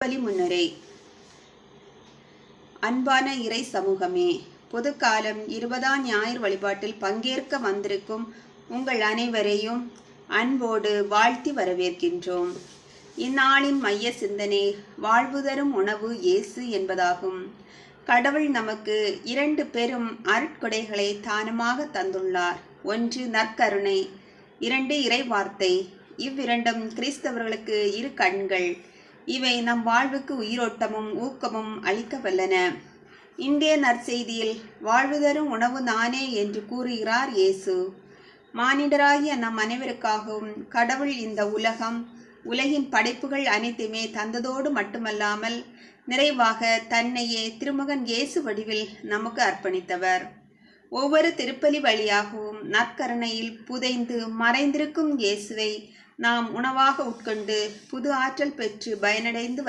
பலி முன்னுரை. அன்பான இறை சமூகமே, பொதுக்காலம் 20ஆம் ஞாயிறு வழிபாட்டில் பங்கேற்க வந்திருக்கும் உங்கள் அனைவரையும் அன்போடு வாழ்த்தி வரவேற்கின்றோம். இந்நாளின் மைய சிந்தனை வாழ்வு தரும் உணவு இயேசு என்பதாகும். கடவுள் நமக்கு 2 பெரும் அருட்கொடைகளை தானமாக தந்துள்ளார். 1 நற்கருணை, 2 இறைவார்த்தை. இவ்விரண்டும் கிறிஸ்தவர்களுக்கு 2 கண்கள். இவை நம் வாழ்வுக்கு உயிரோட்டமும் ஊக்கமும் அளிக்க வல்லன. இந்திய நற்செய்தியில் வாழ்வு தரும் உணவு நானே என்று கூறுகிறார் இயேசு. மானிடராகிய நம் அனைவருக்காகவும் கடவுள் இந்த உலகின் படைப்புகள் அனைத்துமே தந்ததோடு மட்டுமல்லாமல் நிறைவாக தன்னையே திருமகன் இயேசு வடிவில் நமக்கு அர்ப்பணித்தவர். ஒவ்வொரு திருப்பலி வழியாகவும் நற்கருணையில் புதைந்து மறைந்திருக்கும் இயேசுவை நாம் உணவாக உட்கொண்டு புது ஆற்றல் பெற்று பயனடைந்து வருகிறோம்.